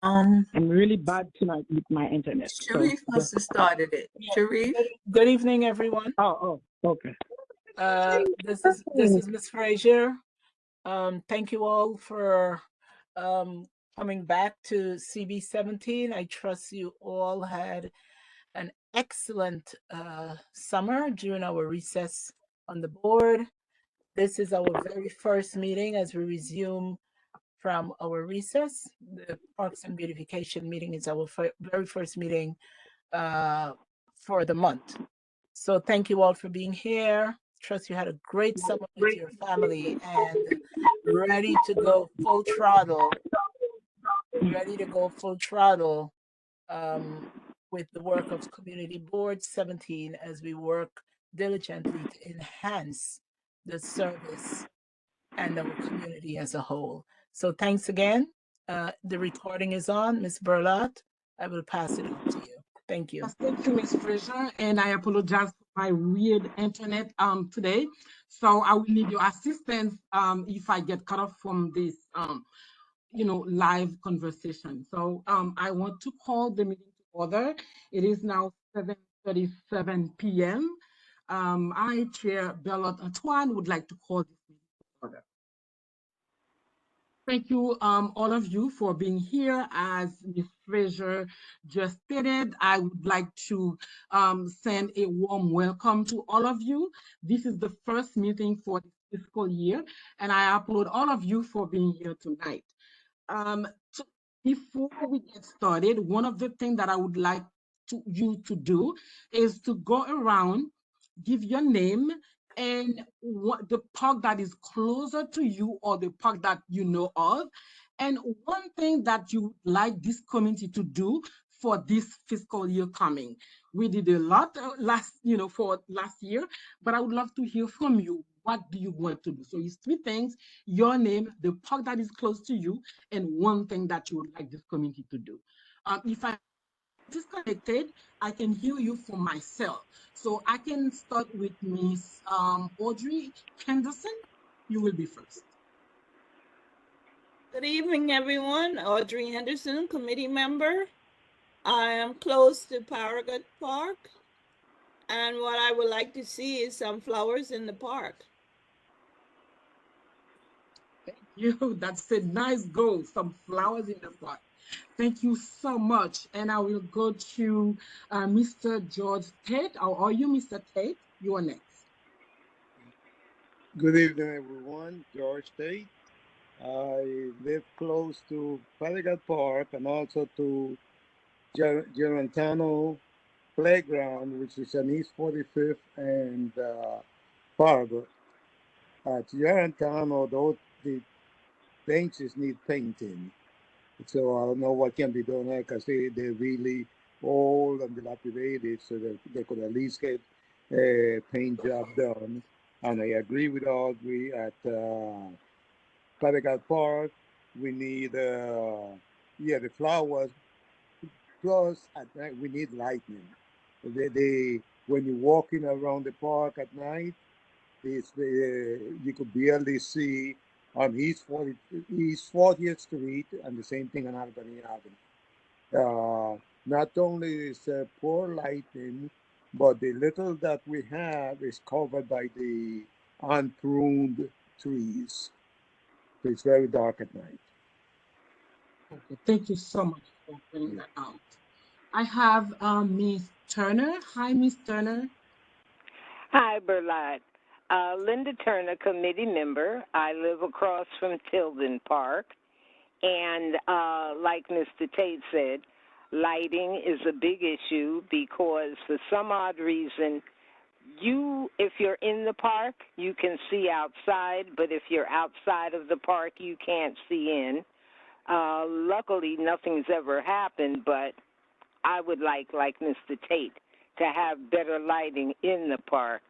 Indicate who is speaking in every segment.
Speaker 1: I'm really bad tonight with my internet. So
Speaker 2: Sharif must have started it. Sharif?
Speaker 3: Good evening, everyone.
Speaker 1: okay.
Speaker 3: This is Miss Frazier. Thank you all for coming back to CB17. I trust you all had an excellent summer during our recess on the board. This is our very first meeting as we resume from our recess. The Parks and Beautification meeting is our very first meeting for the month. So thank you all for being here. Trust you had a great summer with your family and ready to go full throttle. Ready to go full throttle with the work of Community Board 17 as we work diligently to enhance the service and our community as a whole. So thanks again. The recording is on. Ms. Berlat, I will pass it on to you. Thank you.
Speaker 1: Yes, thank you, Ms. Fraser, and I apologize for my weird internet today. So I will need your assistance if I get cut off from this live conversation. So I want to call the meeting to order. It is now 7:37 p.m. I, Chair Bellot Antoine, would like to call this meeting to order. Thank you, all of you, for being here. As Ms. Fraser just stated, I would like to send a warm welcome to all of you. This is the first meeting for the fiscal year, and I applaud all of you for being here tonight. Before we get started, one of the things that I would like you to do is to go around, give your name, and what the park that is closer to you or the park that you know of, and one thing that you would like this community to do for this fiscal year coming. We did a lot for last year, but I would love to hear from you. What do you want to do? So it's three things: your name, the park that is close to you, and one thing that you would like this community to do. If I disconnected, I can hear you for myself. So I can start with Miss Audrey Henderson. You will be first.
Speaker 2: Good evening, everyone. Audrey Henderson, committee member. I am close to Paragot Park, and what I would like to see is some flowers in the park.
Speaker 1: Thank you. That's a nice goal. Some flowers in the park. Thank you so much. And I will go to Mr. George Tate. How are you, Mr. Tate? You are next.
Speaker 4: Good evening, everyone. George Tate. I live close to Paragot Park and also to Gerentano Playground, which is on East 45th and Paragot. At Gerentano, though, the benches need painting. So I don't know what can be done there because they're really old and dilapidated, so they could at least get a paint job done. And I agree with Audrey at Paragot Park. We need, the flowers. Plus, at night, we need lightning. When you're walking around the park at night, you could barely see on East 40th Street and the same thing on Albany Avenue. Not only is poor lighting, but the little that we have is covered by the unpruned trees. So it's very dark at night.
Speaker 1: Okay, thank you so much for pointing that out. I have Miss Turner. Hi, Miss Turner.
Speaker 5: Hi, Berlat. Linda Turner, committee member. I live across from Tilden Park. And like Mr. Tate said, lighting is a big issue because for some odd reason, if you're in the park, you can see outside, but if you're outside of the park, you can't see in. Luckily, nothing's ever happened, but I would like Mr. Tate, to have better lighting in the park.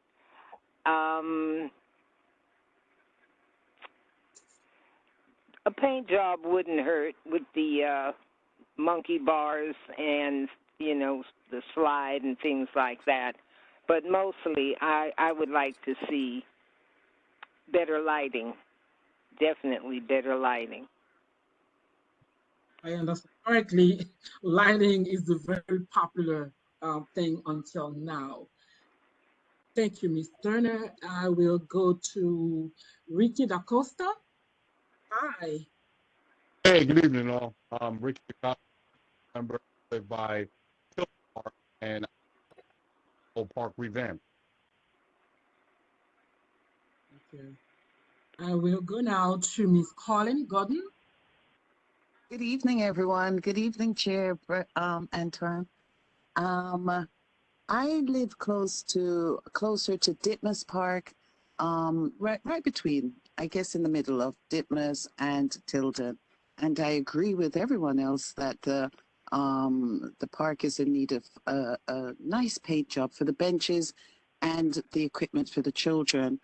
Speaker 5: A paint job wouldn't hurt with the monkey bars and, the slide and things like that. But mostly, I would like to see better lighting, definitely better lighting.
Speaker 1: I understand correctly, lighting is a very popular thing until now. Thank you, Ms. Turner. I will go to Ricky Da Costa. Hi.
Speaker 6: Hey, good evening, all. Ricky, the member live by Hill Park and Hill Park revamp.
Speaker 1: Okay. I will go now to Ms. Colin Gordon.
Speaker 7: Good evening, everyone. Good evening, Chair Antoine. I live closer to Ditmas Park, right between, I guess, in the middle of Ditmas and Tilden. And I agree with everyone else that the park is in need of a nice paint job for the benches and the equipment for the children.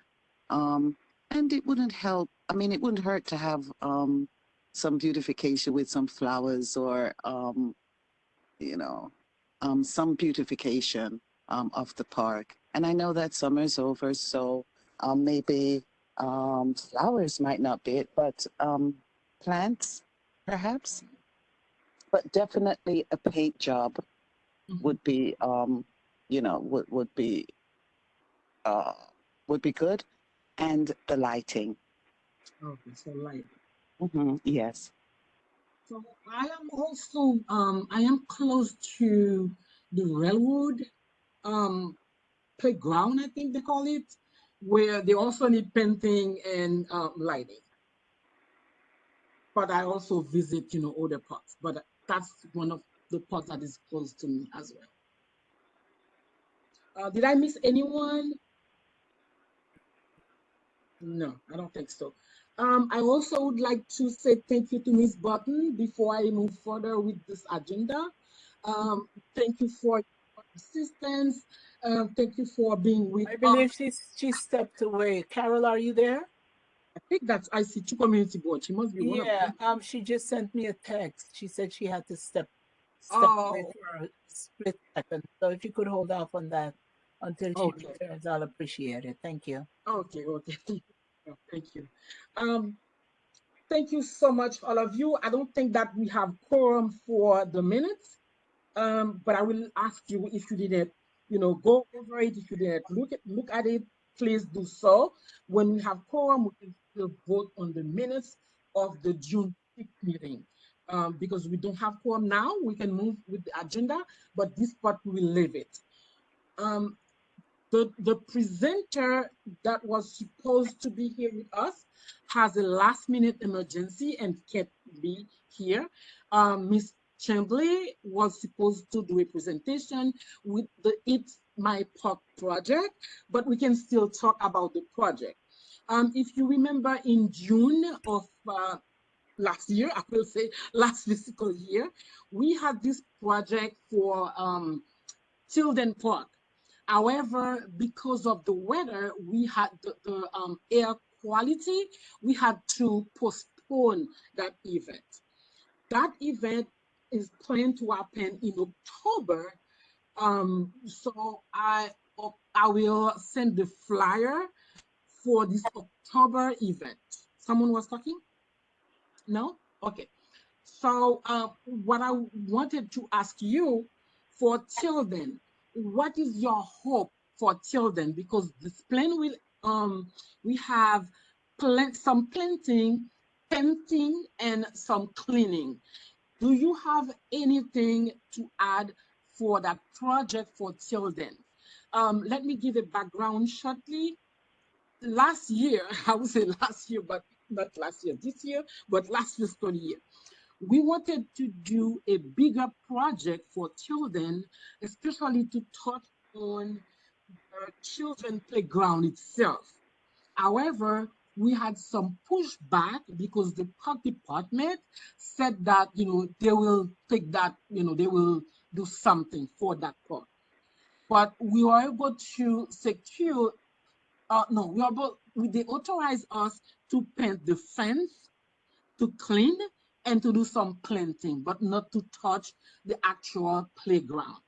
Speaker 7: Um, and it wouldn't help. I mean, it wouldn't hurt to have some beautification with some flowers or you know, some beautification of the park. And I know that summer's over, so maybe flowers might not be it, but plants, perhaps. But definitely a paint job
Speaker 1: Mhm.
Speaker 7: would be, you know, uh, would be good, and the lighting.
Speaker 1: Okay, so lighting.
Speaker 7: Yes.
Speaker 1: So I am also I am close to the railroad um playground, I think they call it, where they also need painting and lighting. But I also visit, other parks. But that's one of the parks that is close to me as well. Did I miss anyone? No, I don't think so. I also would like to say thank you to Ms. Button before I move further with this agenda. Um, Thank you for your assistance. Thank you for being with
Speaker 3: I
Speaker 1: us.
Speaker 3: believe she stepped away. Carol, are you there?
Speaker 1: I think that's I see two community board. She must be one of
Speaker 3: Yeah,
Speaker 1: them.
Speaker 3: she just sent me a text. She said she had to step away
Speaker 1: Oh,
Speaker 3: for a split second. So if you could hold off on that until she
Speaker 1: okay,
Speaker 3: returns, I'll appreciate it. Thank you.
Speaker 1: okay. Thank you. Um, Thank you so much, all of you. I don't think that we have quorum for the minutes. But I will ask you if you didn't, go over it. If you didn't look at it, please do so. When we have quorum, we can still vote on the minutes of the June 5th meeting. Because we don't have quorum now, we can move with the agenda, but this part we will leave it. Um, the presenter that was supposed to be here with us has a last minute emergency and can't be here. Miss Chambly was supposed to do a presentation with the It's My Park project, but we can still talk about the project. If you remember in June of last year, I will say last fiscal year, we had this project for Tilden Park. However, because of the weather, we had the air quality, we had to postpone that event. That event is planned to happen in October. So I will send the flyer for this October event. Someone was talking? No? Okay. So what I wanted to ask you for Tilden, what is your hope for Tilden? Because this plan will we have some planting, painting, and some cleaning. Do you have anything to add for that project for Tilden? Let me give a background shortly. Last year, I would say last year, but not last year, this year, but last fiscal year, we wanted to do a bigger project for children, especially to touch on the children playground itself. However, we had some pushback because the park department said that, they will take that, they will do something for that park. But we were able to secure, no, we are able, they authorized us to paint the fence, to clean, and to do some planting, but not to touch the actual playground.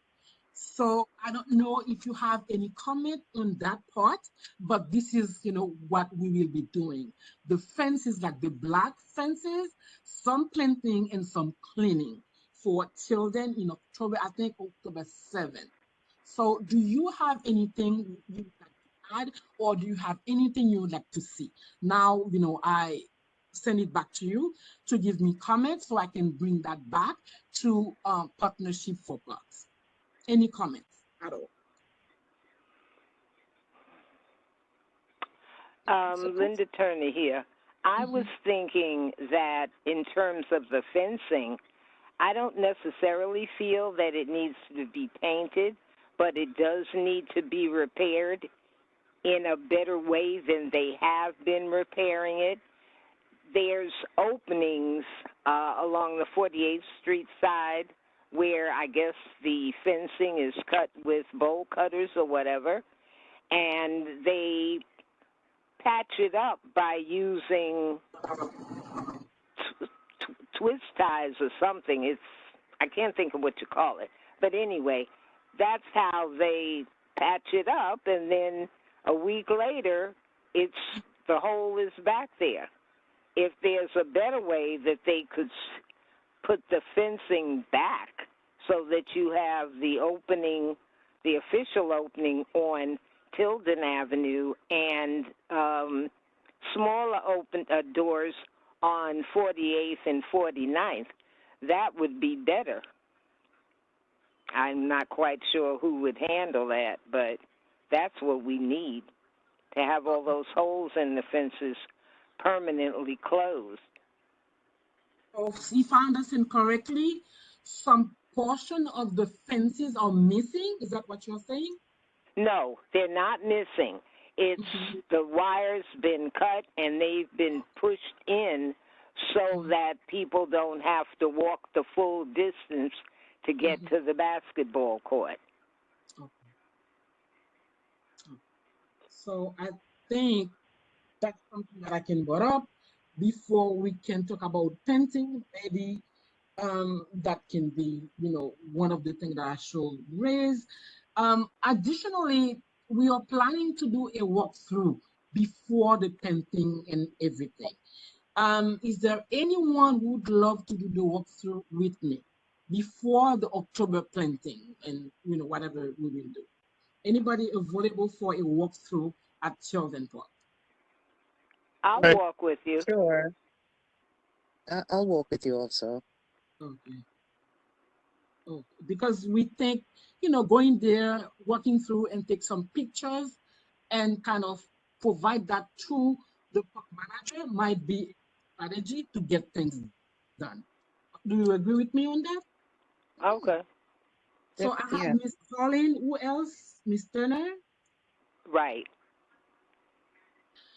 Speaker 1: So I don't know if you have any comment on that part, but this is, what we will be doing. The fences, like the black fences, some planting and some cleaning for children in October, I think October 7th. So do you have anything you would like to add, or do you have anything you would like to see? Now, I send it back to you to give me comments so I can bring that back to Partnership for Parks. Any comments at all?
Speaker 5: Linda Turner here. I was thinking that in terms of the fencing, I don't necessarily feel that it needs to be painted, but it does need to be repaired in a better way than they have been repairing it. There's openings along the 48th Street side where I guess the fencing is cut with bowl cutters or whatever, and they patch it up by using twist ties or something. I can't think of what you call it, but anyway, that's how they patch it up, and then a week later, the hole is back there. If there's a better way that they could put the fencing back so that you have the opening, the official opening on Tilden Avenue, and smaller doors on 48th and 49th, that would be better. I'm not quite sure who would handle that, but that's what we need, to have all those holes in the fences permanently closed.
Speaker 1: So if I understand correctly, some portion of the fences are missing. Is that what you're saying?
Speaker 5: No, they're not missing. It's the wires been cut and they've been pushed in so that people don't have to walk the full distance to get to the basketball court.
Speaker 1: Okay. So I think that's something that I can bring up before we can talk about painting. Maybe that can be, one of the things that I should raise. Additionally, we are planning to do a walkthrough before the painting and everything. Is there anyone who would love to do the walkthrough with me before the October planting and, whatever we will do? Anybody available for a walkthrough at Children Park?
Speaker 5: I'll walk with you.
Speaker 7: Sure. I'll walk with you also.
Speaker 1: Okay. Oh, because we think, going there, walking through and take some pictures and kind of provide that to the park manager might be a strategy to get things done. Do you agree with me on that?
Speaker 5: Okay.
Speaker 1: So I have
Speaker 7: Yeah.
Speaker 1: Miss Colleen. Who else? Miss Turner?
Speaker 5: Right.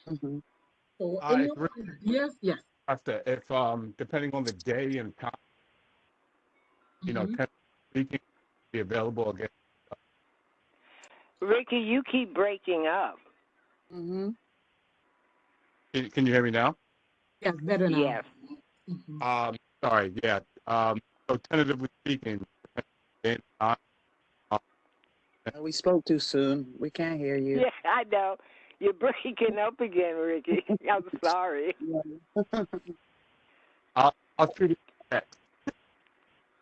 Speaker 7: Mm-hmm.
Speaker 1: So any
Speaker 6: It's
Speaker 1: other
Speaker 6: really
Speaker 1: ideas? Yes.
Speaker 6: if depending on the day and time, speaking be available again.
Speaker 5: Ricky, you keep breaking up.
Speaker 7: Mm-hmm.
Speaker 6: Can you hear me now?
Speaker 1: Yes, better now.
Speaker 5: Yes.
Speaker 6: Sorry, yeah. So tentatively speaking, day and time,
Speaker 7: We spoke too soon. We can't hear you.
Speaker 5: Yeah, I know. You're breaking up again, Ricky. I'm sorry.
Speaker 6: I'll shoot it back.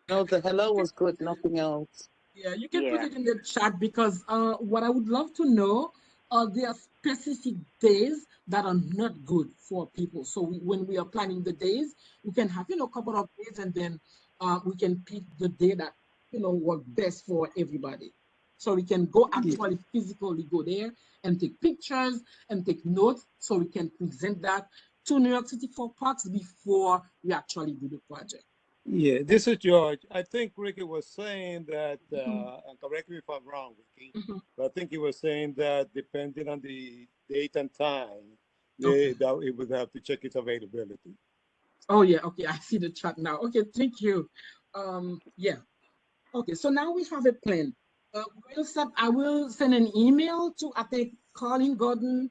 Speaker 7: No, the hello was good. Nothing else.
Speaker 1: Yeah, you can put it in the chat because what I would love to know are there specific days that are not good for people. So when we are planning the days, we can have a couple of days, and then we can pick the day that work best for everybody. So we can go actually physically go there and take pictures and take notes, so we can present that to New York City for Parks before we actually do the project.
Speaker 4: Yeah, this is George. I think Ricky was saying that, and correct me if I'm wrong, Ricky, but I think he was saying that depending on the date and time, that it would have to check its availability.
Speaker 1: Oh yeah, okay, I see the chat now. Okay, thank you. Yeah. Okay, so now we have a plan. I will send an email to, I think, Colin Gordon,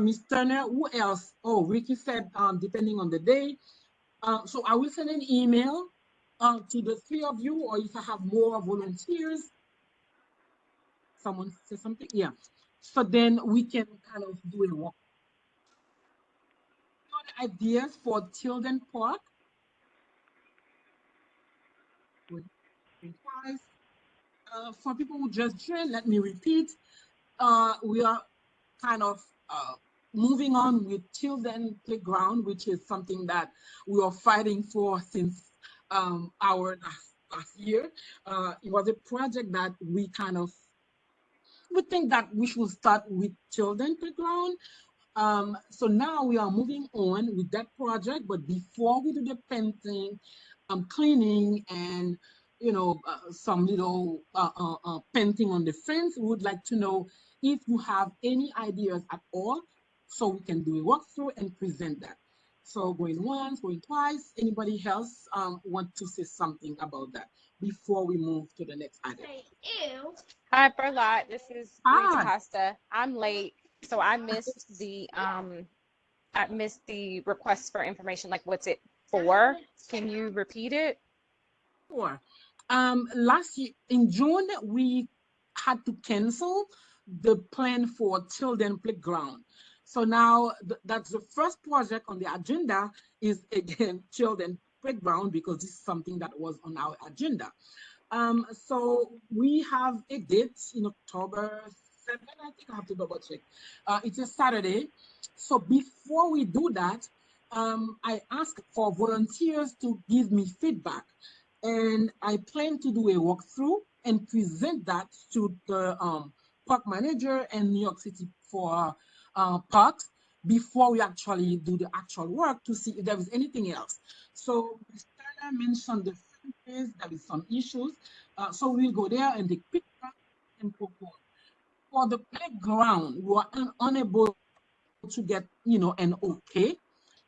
Speaker 1: Miss Turner. Who else? Oh, Ricky said depending on the day. So I will send an email to the three of you, or if I have more volunteers, someone say something? Yeah. So then we can kind of do a walk. Ideas for Tilden Park. Twice. For people who just joined, let me repeat. We are kind of moving on with Children Playground, which is something that we are fighting for since our last year. It was a project that we think that we should start with Children Playground. So now we are moving on with that project, but before we do the painting, cleaning, and some little painting on the fence, we would like to know if you have any ideas at all, so we can do a walkthrough and present that. So going once, going twice. Anybody else want to say something about that before we move to the next item?
Speaker 8: Hi, Berlot. This is Lisa
Speaker 1: Hi.
Speaker 8: Costa. I'm late, so I missed the request for information. Like, what's it for? Can you repeat it?
Speaker 1: Sure. Last year in June, we had to cancel the plan for Children Playground. So now that's the first project on the agenda is again Children Playground because this is something that was on our agenda. So we have a date in October 7th. I think I have to double check. It's a Saturday. So before we do that, I asked for volunteers to give me feedback. And I plan to do a walkthrough and present that to the park manager and New York City for parks before we actually do the actual work to see if there is anything else. So Stella mentioned the fences, there is some issues. So we'll go there and take pictures and propose. For the playground, we are unable to get, an okay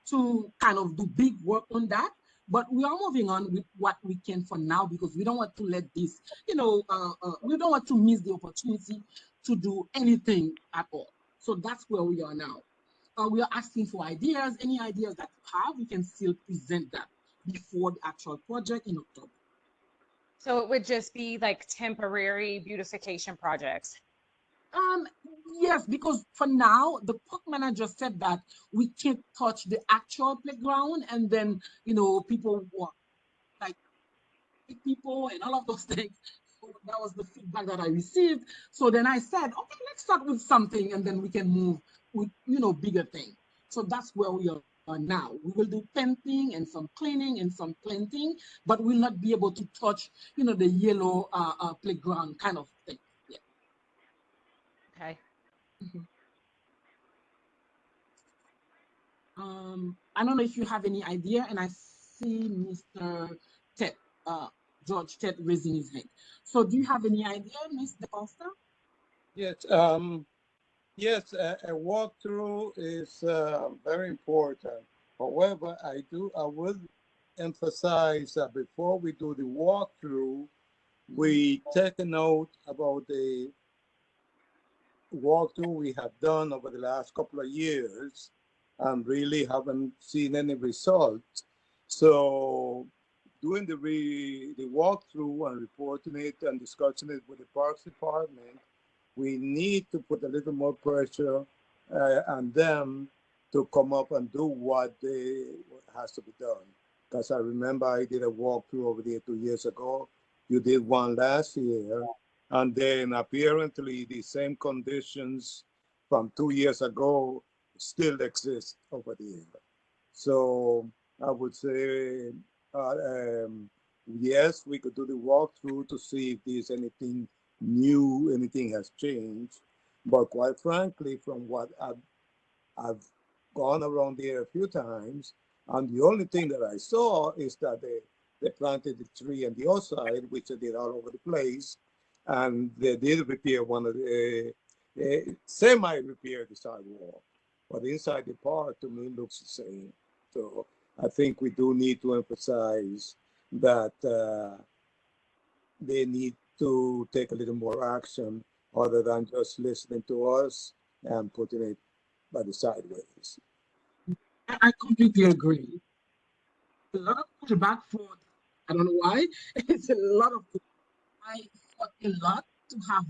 Speaker 1: to kind of do big work on that. But we are moving on with what we can for now because we don't want to let this, we don't want to miss the opportunity to do anything at all. So that's where we are now. We are asking for ideas. Any ideas that you have, we can still present that before the actual project in October.
Speaker 8: So it would just be like temporary beautification projects.
Speaker 1: Um, yes, because for now, the park manager said that we can't touch the actual playground, and then people walk like people and all of those things. So that was the feedback that I received. So then I said, okay, let's start with something, and then we can move with bigger thing. So that's where we are now. We will do painting and some cleaning and some planting, but we'll not be able to touch, the yellow playground kind of thing. Yeah.
Speaker 8: Okay.
Speaker 1: Mhm. I don't know if you have any idea, and I see Mr. Ted, George Ted raising his hand. So do you have any idea, Mr. Costa?
Speaker 4: Yes, yes, a walkthrough is very important. However, I would emphasize that before we do the walkthrough, we take a note about the walkthrough we have done over the last couple of years and really haven't seen any results. So doing the walkthrough and reporting it and discussing it with the Parks Department, we need to put a little more pressure on them to come up and do what has to be done. Because I remember I did a walkthrough over there 2 years ago. You did one last year. And then apparently the same conditions from 2 years ago still exist over there. So I would say, uh, um, yes, we could do the walkthrough to see if there's anything new, anything has changed. But quite frankly, from what I've gone around there a few times, and the only thing that I saw is that they planted the tree on the outside, which they did all over the place, and they did repair one of the semi-repair the sidewalk, but inside the park to me looks the same. So I think we do need to emphasize that they need to take a little more action other than just listening to us and putting it by the sideways.
Speaker 1: I completely agree. A lot of pushback for, I don't know why, it's a lot of, I fought a lot to have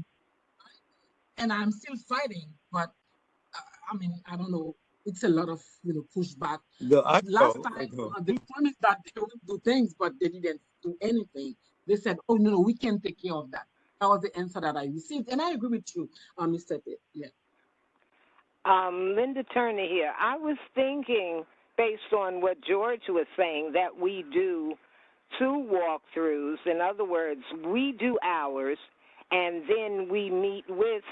Speaker 1: and I'm still fighting, but I mean, I don't know. It's a lot of pushback.
Speaker 4: No, I
Speaker 1: Last
Speaker 4: know, I
Speaker 1: time
Speaker 4: know.
Speaker 1: they promised that they would do things, but they didn't do anything. They said, "Oh no, we can take care of that." That was the answer that I received, and I agree with you, Mr. Pitt. Yeah.
Speaker 5: Linda Turner here. I was thinking, based on what George was saying, that we do 2 walkthroughs. In other words, we do ours, and then we meet with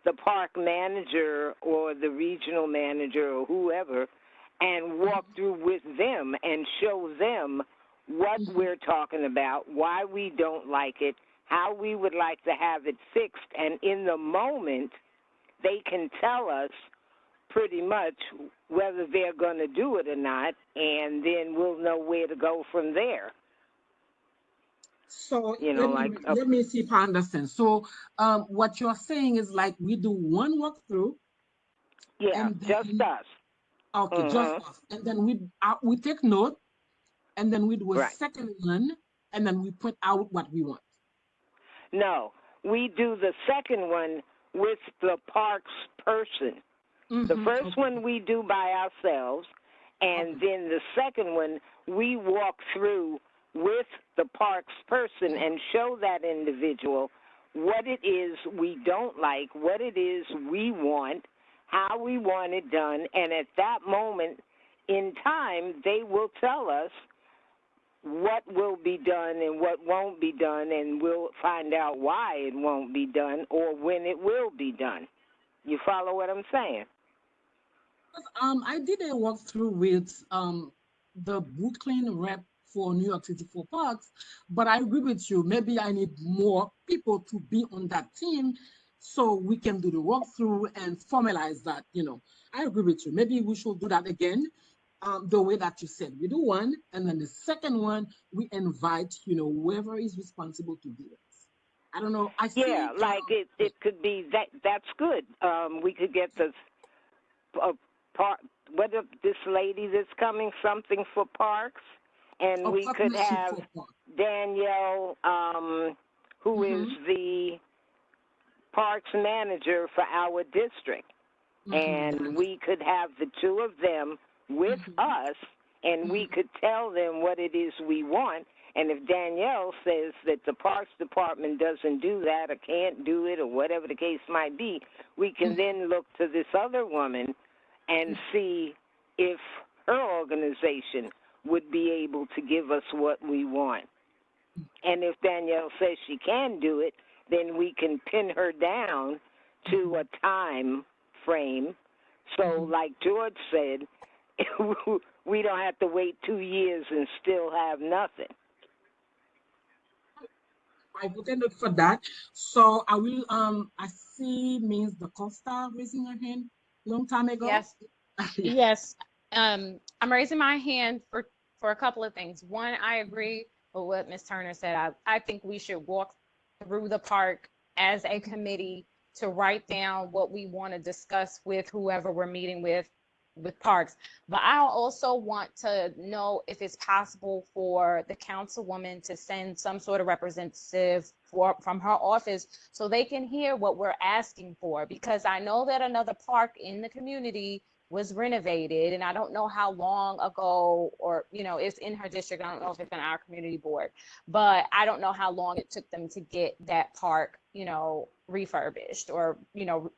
Speaker 5: the park manager or the regional manager or whoever and walk through with them and show them what we're talking about, why we don't like it, how we would like to have it fixed. And in the moment, they can tell us pretty much whether they're going to do it or not, and then we'll know where to go from there.
Speaker 1: So
Speaker 5: You know, like
Speaker 1: let me see if I understand. So what you're saying is like we do one walkthrough,
Speaker 5: yeah,
Speaker 1: and
Speaker 5: just
Speaker 1: then
Speaker 5: us.
Speaker 1: okay, just us, and then we take note, and then we do a
Speaker 5: Right.
Speaker 1: second one, and then we put out what we want.
Speaker 5: No, we do the second one with the parks person. The first
Speaker 1: Okay.
Speaker 5: one we do by ourselves, and then the second one we walk through with the parks person and show that individual what it is we don't like, what it is we want, how we want it done, and at that moment in time, they will tell us what will be done and what won't be done, and we'll find out why it won't be done or when it will be done. You follow what I'm saying?
Speaker 1: I did a walkthrough with the Brooklyn rep for New York City for parks, but I agree with you. Maybe I need more people to be on that team so we can do the walkthrough and formalize that. I agree with you. Maybe we should do that again, the way that you said. We do one, and then the second one we invite whoever is responsible to do it. I don't know. I
Speaker 5: Yeah,
Speaker 1: see.
Speaker 5: like it could be that. That's good. We could get the part. What if this lady that's coming, something for parks, and
Speaker 1: A
Speaker 5: we could
Speaker 1: partnership
Speaker 5: have
Speaker 1: for parks.
Speaker 5: Danielle, who is the parks manager for our district, and we could have the 2 of them with us, and we could tell them what it is we want. And if Danielle says that the Parks Department doesn't do that or can't do it or whatever the case might be, we can then look to this other woman and see if her organization would be able to give us what we want. And if Danielle says she can do it, then we can pin her down to a time frame. So like George said, we don't have to wait 2 years and still have nothing.
Speaker 1: I voted for that. So I will I see Ms. DaCosta raising her hand long time ago.
Speaker 8: Yes. Yes. I'm raising my hand for a couple of things. One, I agree with what Ms. Turner said. I think we should walk through the park as a committee to write down what we want to discuss with whoever we're meeting with parks. But I also want to know if it's possible for the councilwoman to send some sort of representative from her office so they can hear what we're asking for, because I know that another park in the community was renovated, and I don't know how long ago, or it's in her district. I don't know if it's in our community board, but I don't know how long it took them to get that park refurbished or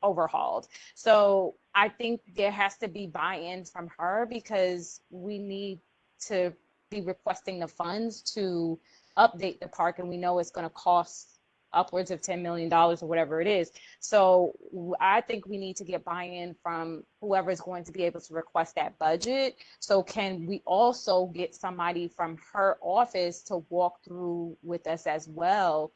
Speaker 8: overhauled. So I think there has to be buy-in from her, because we need to be requesting the funds to update the park, and we know it's going to cost upwards of $10 million or whatever it is. So I think we need to get buy-in from whoever is going to be able to request that budget. So can we also get somebody from her office to walk through with us as well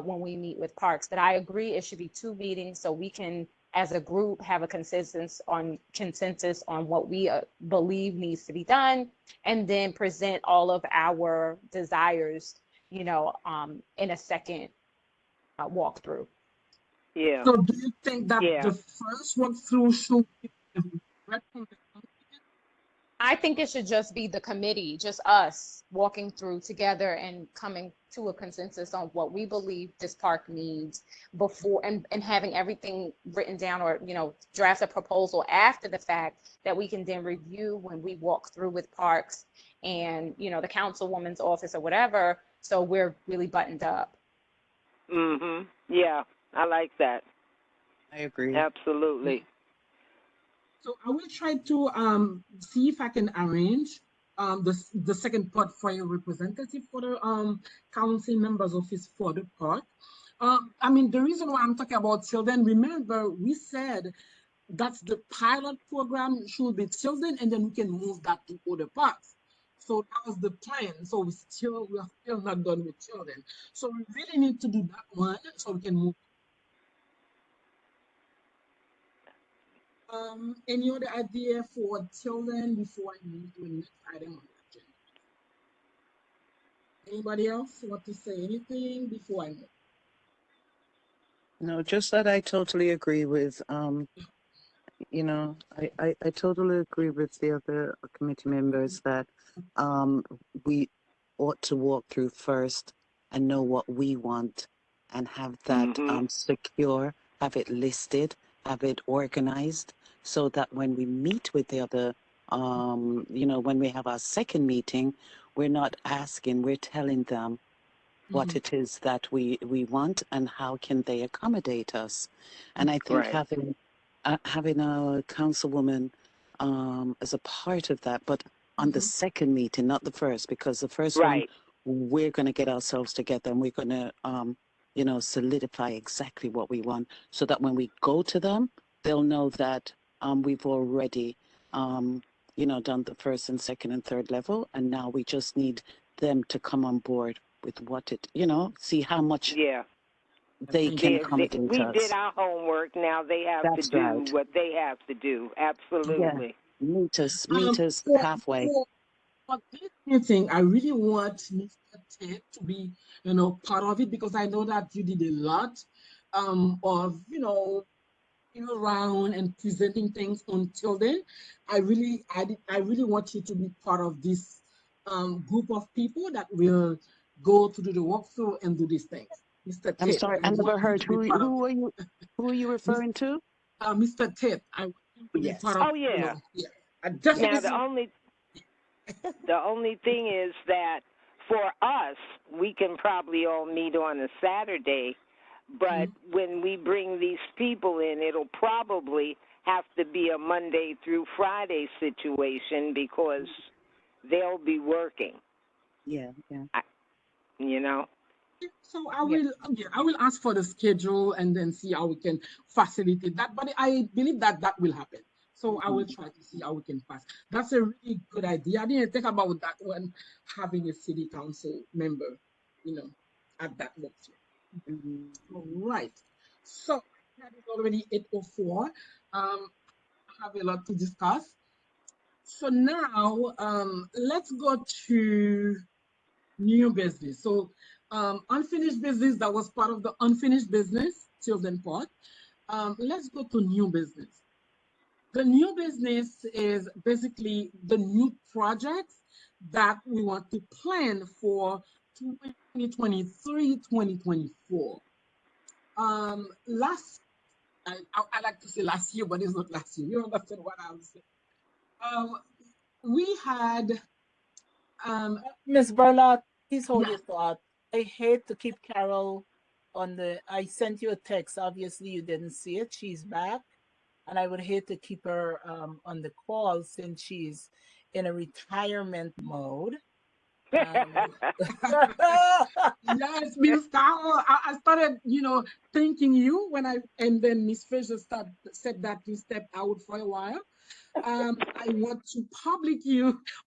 Speaker 8: when we meet with parks? But I agree it should be 2 meetings so we can, as a group, have a consensus on what we believe needs to be done, and then present all of our desires, in a second walkthrough.
Speaker 5: Yeah.
Speaker 1: So do you think that the first walkthrough should be
Speaker 8: I think it should just be the committee, just us walking through together and coming to a consensus on what we believe this park needs before, and having everything written down, or, draft a proposal after the fact that we can then review when we walk through with parks and, the councilwoman's office or whatever. So we're really buttoned up.
Speaker 5: Yeah, I like that.
Speaker 7: I agree.
Speaker 5: Absolutely.
Speaker 1: So I will try to see if I can arrange the second part for a representative for the council members office for the part. I mean, the reason why I'm talking about children, remember we said that's the pilot program should be children, and then we can move that to other parts. So that was the plan. So we are still not done with children. So we really need to do that one so we can move. Any other idea for children before I move to the next item on the agenda? Anybody else want to say anything before I move?
Speaker 7: No, just that I totally agree with, I totally agree with the other committee members that we ought to walk through first and know what we want and have that secure, have it listed, have it organized, so that when we meet with the other, when we have our second meeting, we're not asking, we're telling them what it is that we want and how can they accommodate us. And I think
Speaker 5: Right.
Speaker 7: having a councilwoman as a part of that, but on the second meeting, not the first, because the first one,
Speaker 5: Right.
Speaker 7: we're going to get ourselves together and we're going to, solidify exactly what we want, so that when we go to them, they'll know that we've already, done the first and second and third level. And now we just need them to come on board with what see how much
Speaker 5: Yeah.
Speaker 7: they can accommodate
Speaker 5: We
Speaker 7: us.
Speaker 5: did our homework. Now they have to
Speaker 7: That's
Speaker 5: do
Speaker 7: right.
Speaker 5: what they have to do.
Speaker 7: Yeah.
Speaker 5: Absolutely.
Speaker 7: Meet us
Speaker 1: For,
Speaker 7: halfway.
Speaker 1: for this meeting, I really want Mr. Tate to be, part of it, because I know that you did a lot of, around and presenting things on children. I really want you to be part of this group of people that will go to do the walkthrough and do these things. Mr.
Speaker 7: I'm
Speaker 1: Tate,
Speaker 7: sorry,
Speaker 1: I
Speaker 7: I never
Speaker 1: want you
Speaker 7: heard
Speaker 1: to be part of
Speaker 7: who are you
Speaker 1: it.
Speaker 7: referring to?
Speaker 1: Mr. Tate, I want him to be part
Speaker 7: Yes.
Speaker 1: of,
Speaker 5: Oh yeah.
Speaker 1: yeah. I
Speaker 5: Now
Speaker 1: definitely.
Speaker 5: the only thing is that for us, we can probably all meet on a Saturday, but when we bring these people in, it'll probably have to be a Monday through Friday situation because they'll be working.
Speaker 7: Yeah.
Speaker 5: You know.
Speaker 1: So I will ask for the schedule and then see how we can facilitate that. But I believe that that will happen. So I will try to see how we can pass. That's a really good idea. I didn't think about that when having a city council member, at that walkthrough. All right. So that is already 8:04. I have a lot to discuss. So now let's go to new business. So unfinished business, that was part of the unfinished business, children part. Let's go to new business. The new business is basically the new projects that we want to plan for 2023, 2024. I like to say last year, but it's not last year. You understand what I'm saying? We had
Speaker 3: Miss Bernard, please hold
Speaker 1: yeah.
Speaker 3: your thought. I hate to keep Carol on the. I sent you a text. Obviously, you didn't see it. She's back, and I would hate to keep her on the call since she's in a retirement mode.
Speaker 1: Yes, Miss Carol. I started, thanking you and then Miss Fisher said that you stepped out for a while. I want to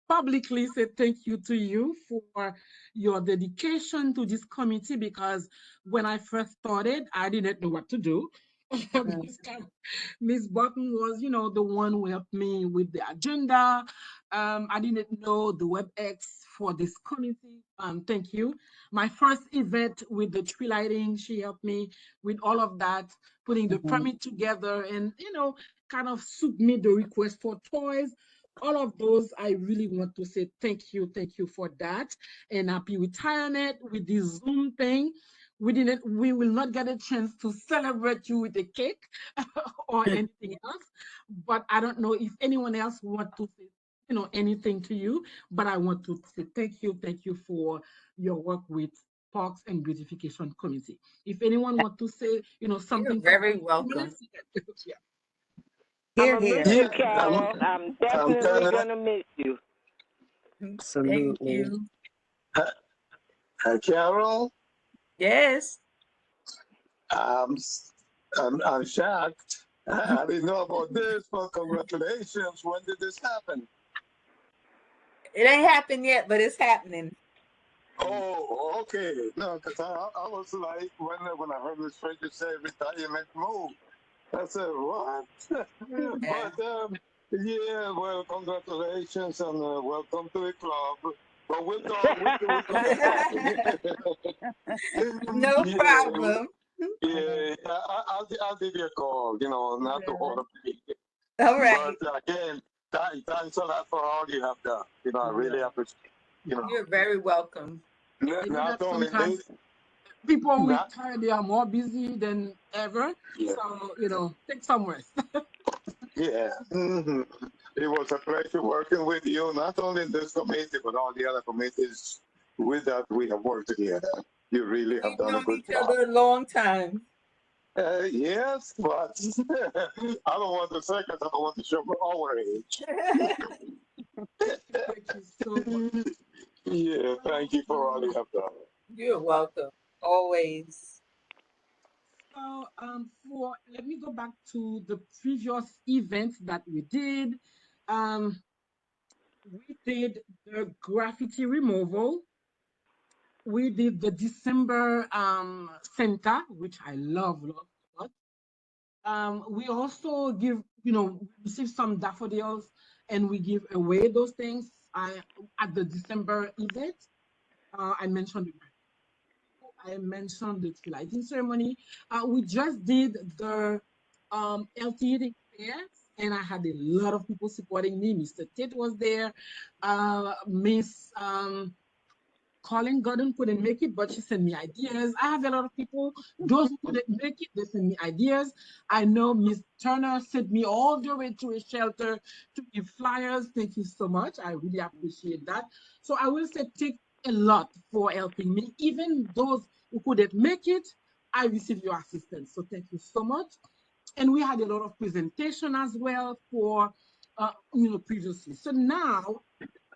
Speaker 1: publicly say thank you to you for your dedication to this committee, because when I first started, I didn't know what to do. Miss Button was, the one who helped me with the agenda. I didn't know the WebEx for this committee. Thank you. My first event with the tree lighting, she helped me with all of that, putting the permit together and, kind of submit the request for toys. all of those, I really want to say thank you for that, and happy retirement with this Zoom thing. We will not get a chance to celebrate you with a cake or anything else. But I don't know if anyone else want to say, anything to you. But I want to say thank you for your work with Parks and Beautification Committee. If anyone want to say, something,
Speaker 9: You're very
Speaker 1: for
Speaker 9: welcome.
Speaker 1: minutes, yeah.
Speaker 5: I'm
Speaker 9: Here,
Speaker 5: gonna miss
Speaker 9: here.
Speaker 5: you,
Speaker 10: Yeah,
Speaker 5: Carol. I'm definitely gonna miss you.
Speaker 9: Thank
Speaker 7: Absolutely.
Speaker 9: you.
Speaker 10: Carol,
Speaker 9: Yes.
Speaker 10: um, I'm shocked. I didn't know about this, but congratulations. When did this happen?
Speaker 9: It ain't happened yet, but it's happening.
Speaker 10: Oh, okay. No, because I was like, when I heard Miss Fraser say retirement move, I said, what?
Speaker 9: Yeah.
Speaker 10: But yeah, well, congratulations and welcome to the club. But we'll talk. We'll talk.
Speaker 9: No
Speaker 10: Yeah,
Speaker 9: problem.
Speaker 10: yeah. I'll give you a call. Not to hold up.
Speaker 9: All right.
Speaker 10: But again, thanks a lot for all you have done. I really appreciate.
Speaker 9: You're very welcome.
Speaker 1: I know
Speaker 10: Not
Speaker 1: that
Speaker 10: only
Speaker 1: sometimes
Speaker 10: this,
Speaker 1: people
Speaker 10: not
Speaker 1: retire, they are more busy than ever.
Speaker 10: yeah,
Speaker 1: So, take some rest.
Speaker 10: yeah. It was a pleasure working with you. Not only in this committee, but all the other committees with that we have worked together. You really have
Speaker 9: We've
Speaker 10: done a
Speaker 9: known
Speaker 10: good
Speaker 9: each
Speaker 10: job.
Speaker 9: other a long time.
Speaker 10: Yes, but I don't want to say because I don't want to show our age.
Speaker 1: Thank you so much.
Speaker 10: Yeah, thank you for all you have done.
Speaker 9: You're welcome. Always.
Speaker 1: So, let me go back to the previous events that we did. Um, we did the graffiti removal. We did the December center, which I love a lot. We also receive some daffodils, and we give away those things. At the December event, I mentioned the tree lighting ceremony. We just did the LTE fair, and I had a lot of people supporting me. Mr. Tate was there. Miss Colin Gordon couldn't make it, but she sent me ideas. I have a lot of people, those who couldn't make it, they sent me ideas. I know Miss Turner sent me all the way to a shelter to give flyers. Thank you so much. I really appreciate that. So I will say take a lot for helping me. Even those who couldn't make it, I received your assistance. So thank you so much. And we had a lot of presentation as well for, previously. So now,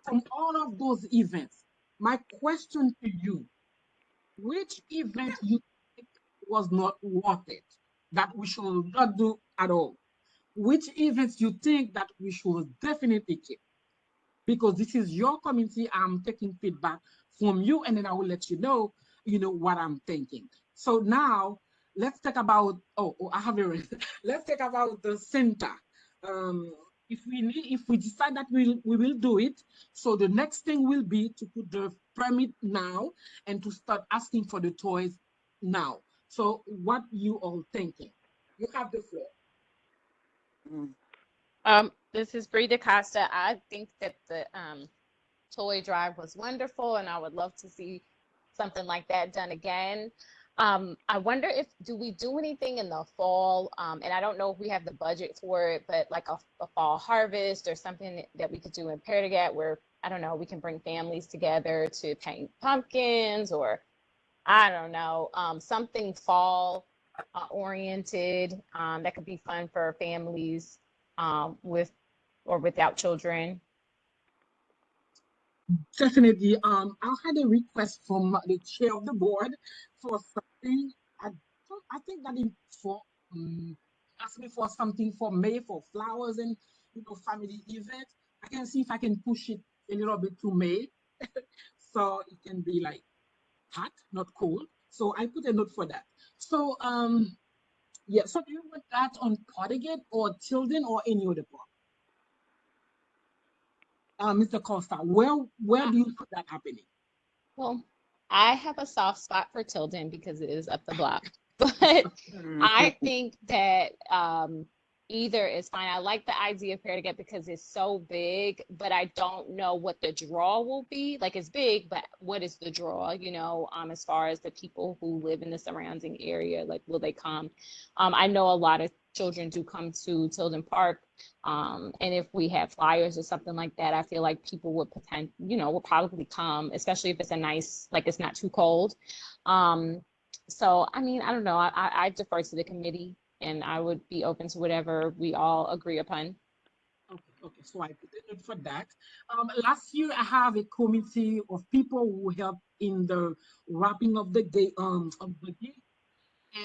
Speaker 1: from all of those events, my question to you, which event you think was not worth it, that we should not do at all? Which events you think that we should definitely keep? Because this is your community, I'm taking feedback from you, and then I will let what I'm thinking. So now let's talk about, I have a let's talk about the center. Um, if we decide that we will do it, so the next thing will be to put the permit now and to start asking for the toys now. So what you all thinking? You have the floor.
Speaker 8: This is Bree DaCosta. I think that the toy drive was wonderful, and I would love to see something like that done again. I wonder if do we do anything in the fall? And I don't know if we have the budget for it, but like a fall harvest or something that we could do in Perdigat where, I don't know, we can bring families together to paint pumpkins, or I don't know, something fall oriented that could be fun for families with or without children.
Speaker 1: Definitely. I had a request from the chair of the board for something. I think that it for asked me for something for May for flowers and family events. I can see if I can push it a little bit to May, so it can be like hot, not cold. So I put a note for that. So yeah. So do you want that on Portigate or Tilden or any other park? Mr. Costa, where do you put that happening?
Speaker 8: Well, I have a soft spot for Tilden because it is up the block. But I think that either is fine. I like the idea of Fair to Get because it's so big, but I don't know what the draw will be. Like it's big, but what is the draw, as far as the people who live in the surrounding area, like will they come? I know a lot of children do come to Tilden Park. And if we have flyers or something like that, I feel like people would will probably come, especially if it's a nice, like it's not too cold. So, I mean, I don't know. I defer to the committee and I would be open to whatever we all agree upon.
Speaker 1: Okay, so I put a note for that. Last year I have a committee of people who helped in the wrapping of the day, of the day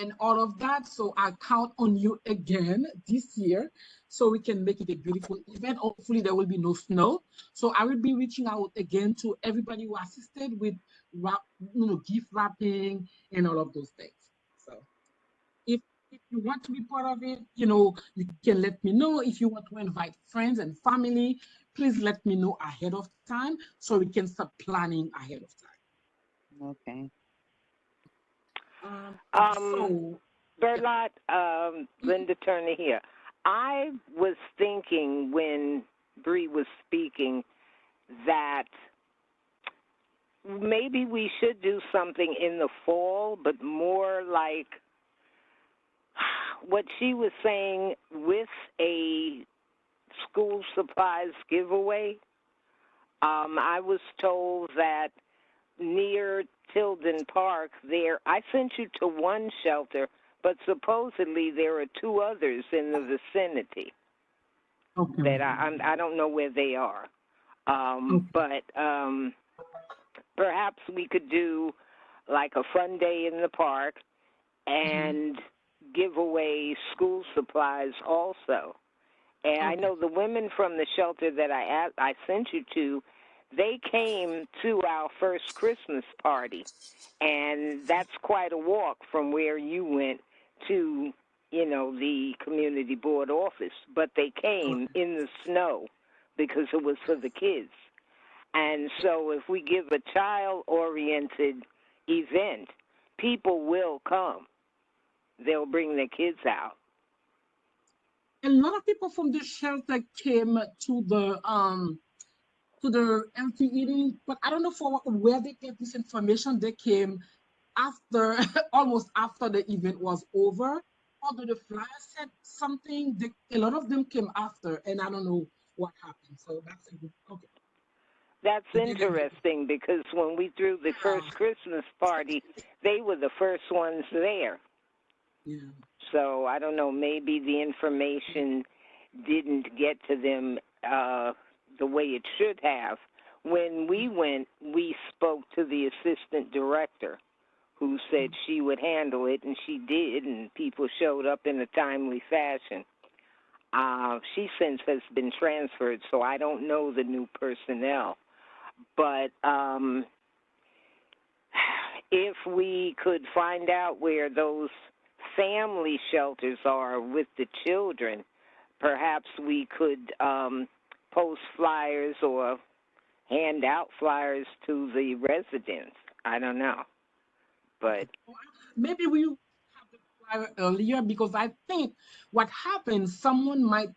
Speaker 1: and all of that. So I count on you again this year so we can make it a beautiful event. Hopefully there will be no snow. So I will be reaching out again to everybody who assisted with gift wrapping and all of those things. So if you want to be part of it, you can let me know. If you want to invite friends and family, please let me know ahead of time so we can start planning ahead of time.
Speaker 7: Okay.
Speaker 1: So
Speaker 5: Berlot, Linda Turner here. I was thinking when Bree was speaking that maybe we should do something in the fall, but more like what she was saying with a school supplies giveaway. I was told that near Tilden Park there, I sent you to one shelter, but supposedly there are two others in the vicinity that I don't know where they are. But perhaps we could do like a fun day in the park and give away school supplies also. And I know the women from the shelter that I sent you to, they came to our first Christmas party, and that's quite a walk from where you went to, the community board office. But they came in the snow because it was for the kids. And so if we give a child-oriented event, people will come. They'll bring their kids out.
Speaker 1: A lot of people from the shelter came to the empty eating, but I don't know for where they get this information. They came after almost after the event was over. Although the flyer said something, a lot of them came after, and I don't know what happened. So that's a good okay.
Speaker 5: That's interesting because when we threw the first Christmas party, they were the first ones there.
Speaker 1: Yeah.
Speaker 5: So I don't know, maybe the information didn't get to them the way it should have. When we went, we spoke to the assistant director who said she would handle it, and she did, and people showed up in a timely fashion. She since has been transferred, so I don't know the new personnel. But if we could find out where those family shelters are with the children, perhaps we could post flyers or hand out flyers to the residents. I don't know. But
Speaker 1: maybe we have the flyer earlier because I think what happens, someone might,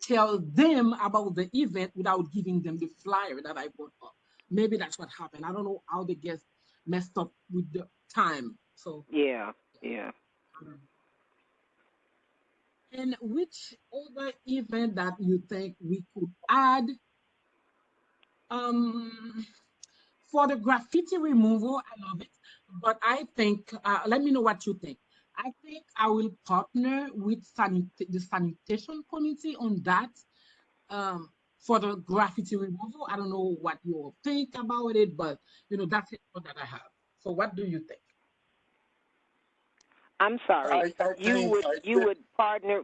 Speaker 1: tell them about the event without giving them the flyer that I brought up. Maybe that's what happened. I don't know how they get messed up with the time. So
Speaker 5: yeah.
Speaker 1: And which other event that you think we could add? For the graffiti removal, I love it, but I think, let me know what you think. I think I will partner with the sanitation committee on that for the graffiti removal. I don't know what you all think about it, but that's it that I have. So what do you think?
Speaker 5: I'm sorry. You would partner.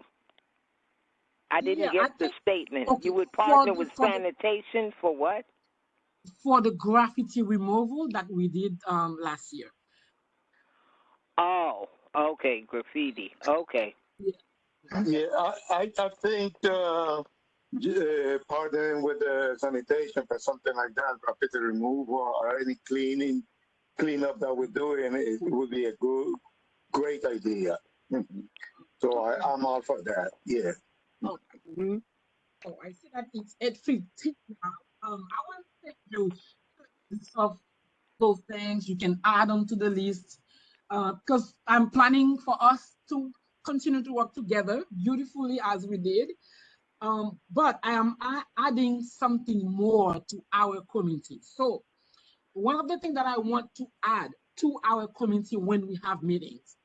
Speaker 5: I didn't get the statement.
Speaker 1: Okay,
Speaker 5: you would partner with sanitation for what?
Speaker 1: For the graffiti removal that we did last year.
Speaker 5: Oh, okay, graffiti. Okay.
Speaker 10: Yeah, I think partnering with the sanitation for something like that, graffiti removal or any cleanup that we're doing, it would be a great idea. So I'm all for that. Yeah.
Speaker 1: Oh,
Speaker 7: Hmm.
Speaker 1: oh, I see that it's 8:15 now. I want to thank you of those things you can add onto the list because I'm planning for us to continue to work together beautifully as we did. But I am adding something more to our community. So one of the things that I want to add to our community when we have meetings,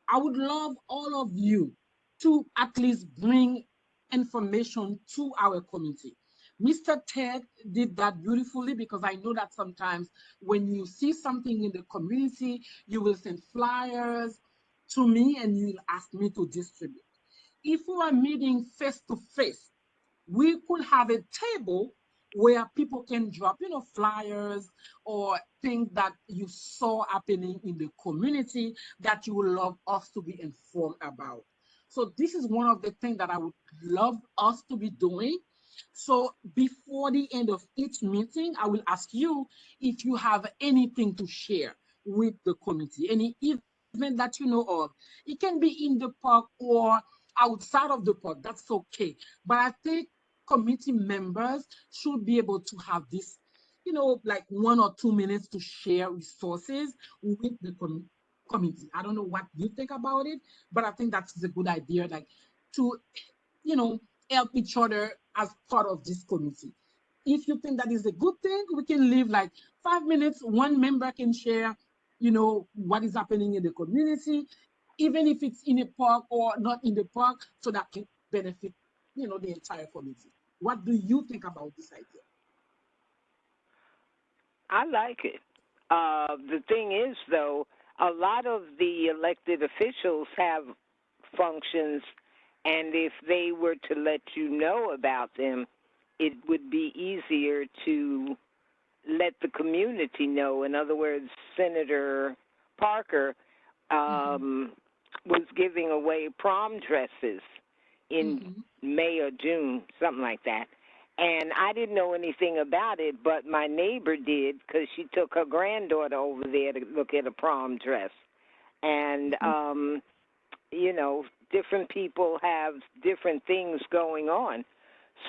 Speaker 1: I would love all of you to at least bring information to our community. Mr. Ted did that beautifully because I know that sometimes when you see something in the community, you will send flyers to me and you will ask me to distribute. If we are meeting face to face, we could have a table where people can drop, flyers or things that you saw happening in the community that you would love us to be informed about. So this is one of the things that I would love us to be doing. So before the end of each meeting, I will ask you if you have anything to share with the community, any event that you know of. It can be in the park or outside of the park, that's okay. But I think committee members should be able to have this, like 1 or 2 minutes to share resources with the committee. I don't know what you think about it, but I think that's a good idea, like to, you know, help each other as part of this committee. If you think that is a good thing, we can leave like 5 minutes. One member can share, what is happening in the community, even if it's in a park or not in the park, so that can benefit, the entire community. What do you think about this idea?
Speaker 5: I like it. The thing is, though, a lot of the elected officials have functions, and if they were to let you know about them, it would be easier to let the community know. In other words, Senator Parker
Speaker 1: Mm-hmm.
Speaker 5: was giving away prom dresses in
Speaker 1: Mm-hmm.
Speaker 5: May or June, something like that. And I didn't know anything about it, but my neighbor did because she took her granddaughter over there to look at a prom dress. And, different people have different things going on.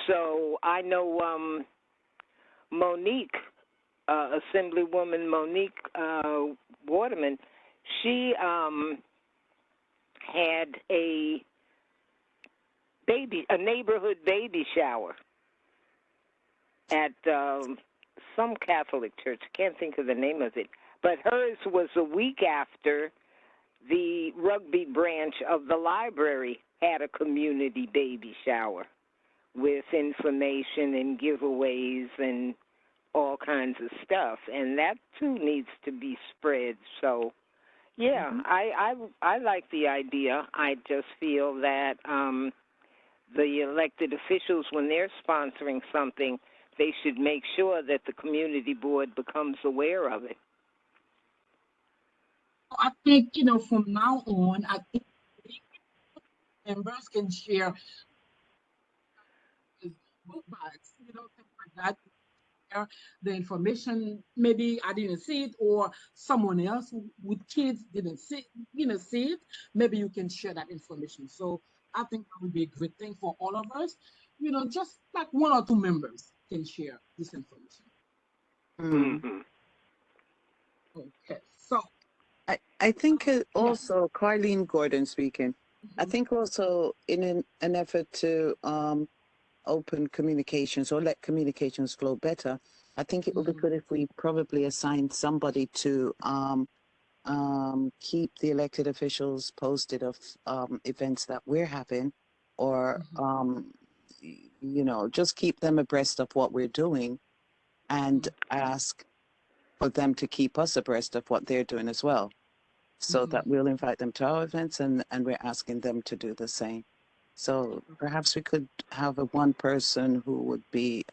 Speaker 5: So I know Monique, Assemblywoman Monique Waterman, she had a neighborhood baby shower at some Catholic church. I can't think of the name of it. But hers was a week after the rugby branch of the library had a community baby shower with information and giveaways and all kinds of stuff. And that too needs to be spread. So yeah,
Speaker 1: Mm-hmm.
Speaker 5: I like the idea. I just feel that the elected officials, when they're sponsoring something, they should make sure that the community board becomes aware of it.
Speaker 1: I think, from now on, I think members can share with book bags, things like that. Share the information. Maybe I didn't see it, or someone else with kids didn't see it. Maybe you can share that information. So I think that would be a great thing for all of us. Just like 1 or 2 members can share this information.
Speaker 7: Mm.
Speaker 5: Mm-hmm.
Speaker 1: Okay. So,
Speaker 7: I think
Speaker 1: yes.
Speaker 7: also, Carlene Gordon speaking, I
Speaker 1: Mhm.
Speaker 7: think also in an effort to open communications or let communications flow better, I think it would be
Speaker 1: Mhm.
Speaker 7: good if we probably assign somebody to keep the elected officials posted of events that we're having, or
Speaker 1: Mhm.
Speaker 7: just keep them abreast of what we're doing, and ask for them to keep us abreast of what they're doing as well, so
Speaker 1: Mhm.
Speaker 7: that we'll invite them to our events, and we're asking them to do the same. So perhaps we could have a one person who would be,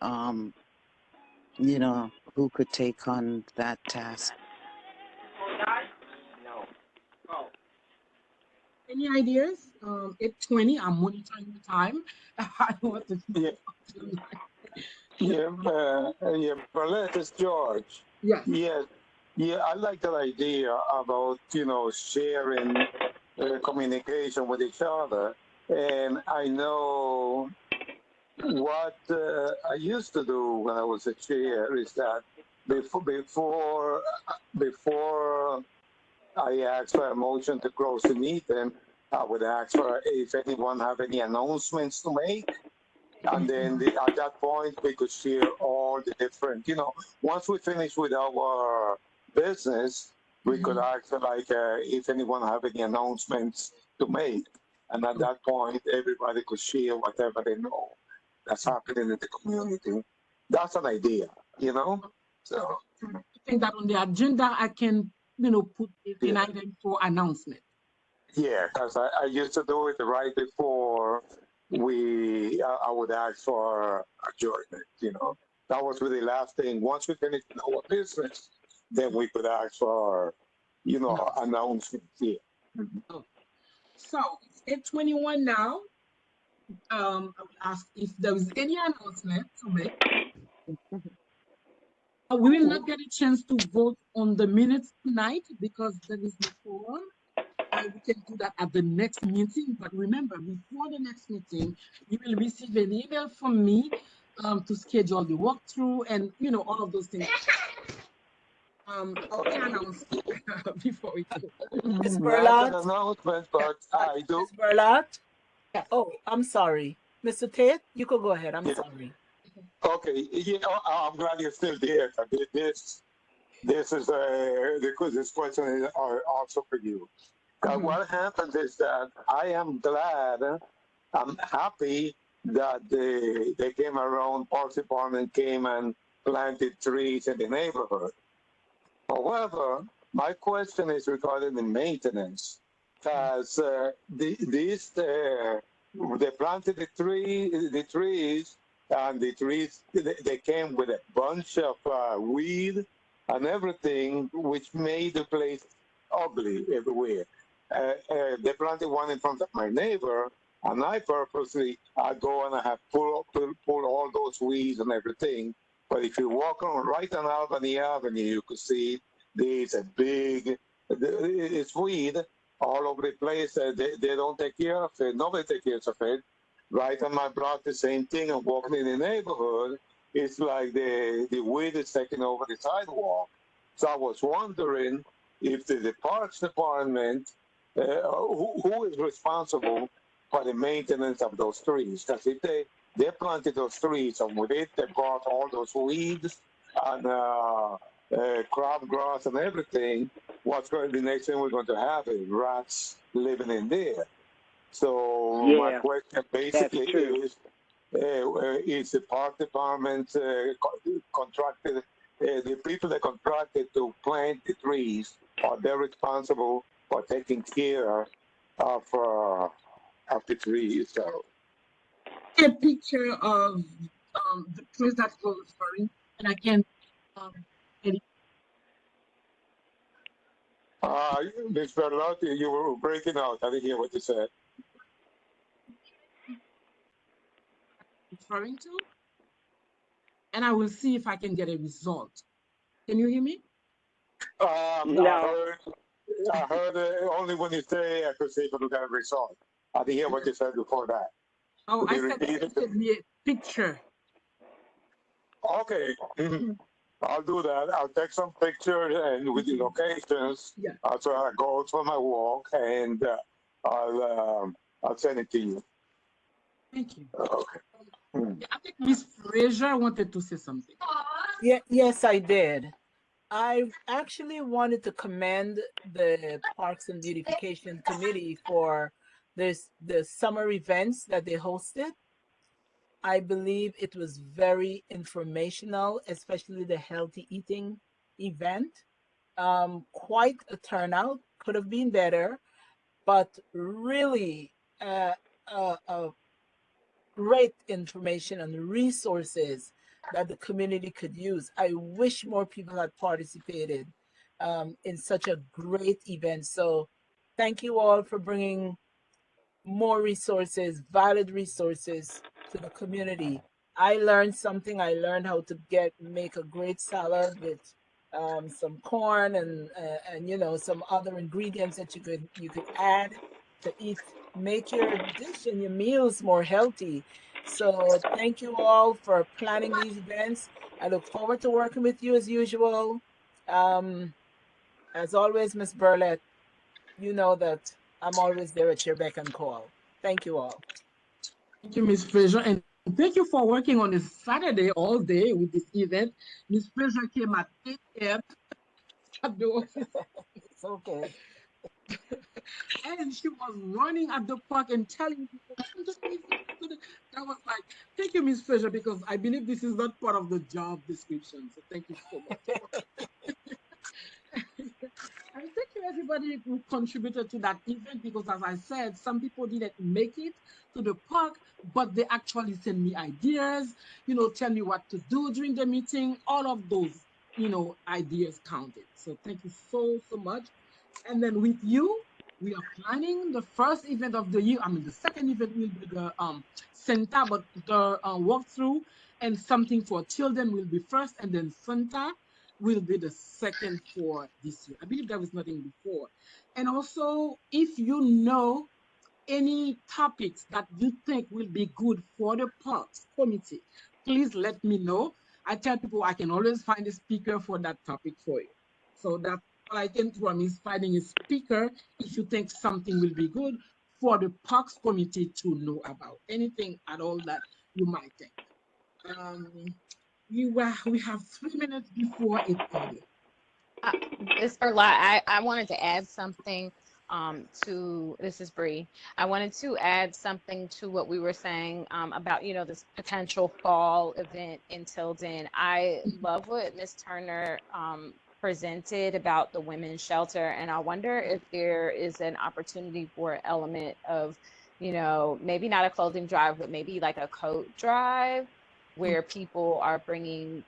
Speaker 7: who could take on that task.
Speaker 5: No.
Speaker 1: Any ideas? 8:20. I'm monitoring the time. I want to
Speaker 10: Yeah, yeah, Bernadette is George.
Speaker 1: Yes.
Speaker 10: Yeah, yeah, I like that idea about, sharing communication with each other. And I know what I used to do when I was a chair is that before I asked for a motion to close the meeting, I would ask for if anyone have any announcements to make. And then at that point, we could share all the different, once we finish with our business, we could ask like if anyone have any announcements to make. And at that point, everybody could share whatever they know that's happening in the community. That's an idea, So
Speaker 1: I think that on the agenda, I can, put an item for announcement.
Speaker 10: yeah, because I used to do it right before I would ask for adjournment. That was really the last thing. Once we finished our business, then we could ask for, announcements. Yeah.
Speaker 1: So it's 8:21 now. I will ask if there is any announcement to make. We will not get a chance to vote on the minutes tonight because there is no forum. We can do that at the next meeting. But remember, before the next meeting, you will receive an email from me to schedule the walkthrough and all of those things. Okay, announce before we go.
Speaker 3: Ms.
Speaker 10: Not
Speaker 3: Berlat?
Speaker 10: an announcement, but I do.
Speaker 3: Ms. Berlat?
Speaker 1: Yes.
Speaker 3: Oh, I'm sorry. Mr. Tate, you could go ahead. I'm sorry.
Speaker 10: Okay, I'm glad you're still there. This is this question is also for you. What happens is that I am glad, I'm happy that they came around, Parks Department came and planted trees in the neighborhood. However, my question is regarding the maintenance, because they planted the trees, and the trees they came with a bunch of weed and everything, which made the place ugly everywhere. They planted one in front of my neighbor, and I purposely go and I have pull all those weeds and everything. But if you walk on right on Albany Avenue, you could see there's a big, it's weed all over the place. They don't take care of it. Nobody takes care of it. Right on my block, the same thing. I'm walking in the neighborhood. It's like the weed is taking over the sidewalk. So I was wondering if the Parks Department, who is responsible for the maintenance of those trees? Because if they planted those trees, and with it, they brought all those weeds and crop grass and everything. What's going to be the next thing we're going to have is rats living in there. So my question basically is the park department contracted, the people that contracted to plant the trees, are they responsible for taking care of the trees? So
Speaker 1: A picture of the place that you're referring, and I can edit.
Speaker 10: Ms. Berlotti, you were breaking out. I didn't hear what you said.
Speaker 1: Referring to, and I will see if I can get a result. Can you hear me?
Speaker 5: No.
Speaker 10: I heard only when you say I could see if I got a result. I didn't hear what you said before that.
Speaker 1: Oh, I said send me a picture.
Speaker 10: Okay. I'll do that. I'll take some pictures and with the locations.
Speaker 1: Yeah.
Speaker 10: So I go for my walk and I'll send it to you.
Speaker 1: Thank you.
Speaker 10: Okay.
Speaker 1: I think Miss Fraser wanted to say something.
Speaker 3: Yeah, yes, I did. I actually wanted to commend the Parks and Beautification Committee for the summer events that they hosted. I believe it was very informational, especially the healthy eating event. Quite a turnout, could have been better, but really great information and resources that the community could use. I wish more people had participated in such a great event. So thank you all for bringing more resources, valid resources to the community. I learned something. I learned how to make a great salad with some corn and you know some other ingredients that you could add to eat, make your dish and your meals more healthy. So thank you all for planning these events. I look forward to working with you as usual. Um, as always, Miss Burlett, you know that I'm always there at your beck and call. Thank you all.
Speaker 1: Thank you, Ms. Fraser, and thank you for working on a Saturday all day with this event. Ms. Fraser came at 8 a.m. at the office,
Speaker 3: It's okay.
Speaker 1: and she was running at the park and telling people, "Come to the event, come to the-" I was like, thank you, Ms. Fraser, because I believe this is not part of the job description. So thank you so much. And thank you, everybody who contributed to that event, because as I said, some people didn't make it to the park, but they actually send me ideas, tell me what to do during the meeting. All of those, ideas counted. So thank you so, so much. And then with you, we are planning the first event of the year. I mean, the second event will be the center, but the walkthrough and something for children will be first, and then Santa will be the second for this year. I believe there was nothing before. And also, if you know any topics that you think will be good for the parks committee, please let me know. I tell people I can always find a speaker for that topic for you. So that's all I can promise, finding a speaker if you think something will be good for the parks committee to know about. Anything at all that you might think. Um, we have 3 minutes before 8:30.
Speaker 8: It's for lot. I wanted to add something to this is Bree. I wanted to add something to what we were saying about this potential fall event in Tilden. I love what Miss Turner presented about the women's shelter, and I wonder if there is an opportunity for an element of maybe not a clothing drive, but maybe like a coat drive where people are bringing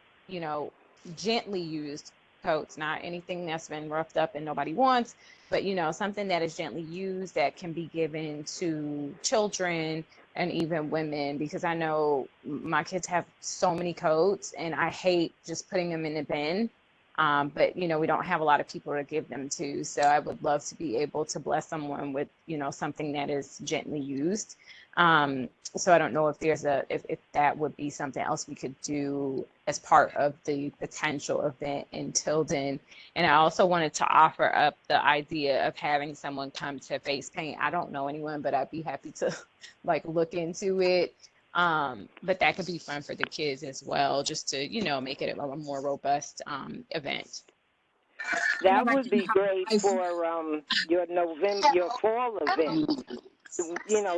Speaker 8: gently used coats, not anything that's been roughed up and nobody wants, but something that is gently used that can be given to children and even women, because I know my kids have so many coats and I hate just putting them in the bin. But we don't have a lot of people to give them to, so I would love to be able to bless someone with something that is gently used. So I don't know if there's if that would be something else we could do as part of the potential event in Tilden. And I also wanted to offer up the idea of having someone come to face paint. I don't know anyone, but I'd be happy to look into it. But that could be fun for the kids as well, just to make it a more robust event.
Speaker 5: That would be great for your fall event.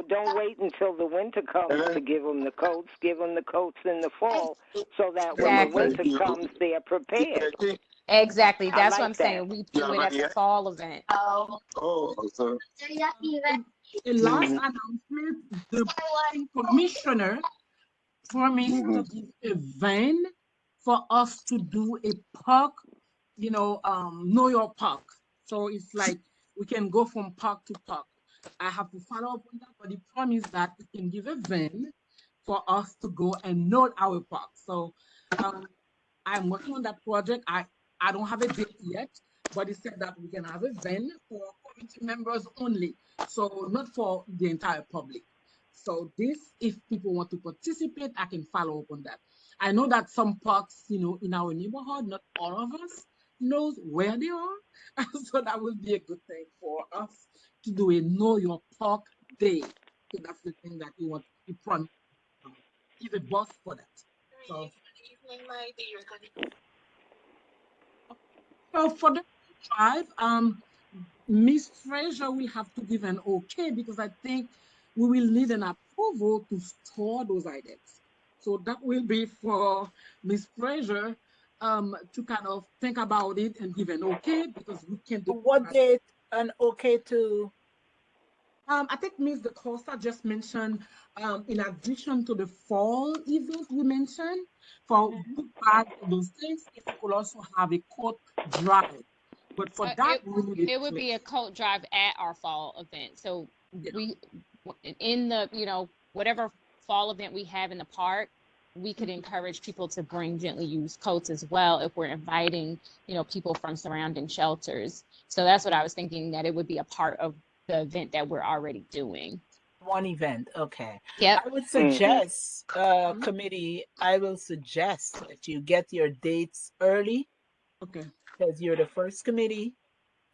Speaker 5: Don't wait until the winter comes to give them the coats. Give them the coats in the fall so that when the winter comes, they're prepared.
Speaker 8: Exactly. That's what I'm
Speaker 5: that.
Speaker 8: saying. We do it at the fall event.
Speaker 1: A last announcement, the commissioner promised to give a van for us to do a park, know your park. So it's like we can go from park to park. I have to follow up on that, but he promised that he can give a van for us to go and know our park. So um, I'm working on that project. I don't have a date yet, but he said that we can have a van for community members only, so not for the entire public. So this, if people want to participate, I can follow up on that. I know that some parks, in our neighborhood, not all of us knows where they are, so that will be a good thing for us to do a Know Your Park Day. So that's the thing that we want. We promise. Give a bus for that. So So for the drive, Miss Fraser will have to give an okay, because I think we will need an approval to store those items. So that will be for Miss Fraser to kind of think about it and give an okay, because we can do
Speaker 3: What
Speaker 1: that.
Speaker 3: date and okay to?
Speaker 1: I think Ms. Da Costa just mentioned, in addition to the fall event we mentioned, for book bags and those things, if we could also have a coat drive. But for that,
Speaker 8: It
Speaker 1: we need a
Speaker 8: it would be a
Speaker 1: place.
Speaker 8: coat drive at our fall event. So
Speaker 1: Yeah.
Speaker 8: we in the whatever fall event we have in the park, we could encourage people to bring gently used coats as well if we're inviting, people from surrounding shelters. So that's what I was thinking, that it would be a part of the event that we're already doing.
Speaker 3: One event, okay.
Speaker 8: Yep.
Speaker 3: I would suggest, committee, I will suggest that you get your dates early.
Speaker 1: Okay.
Speaker 3: Because you're the first committee.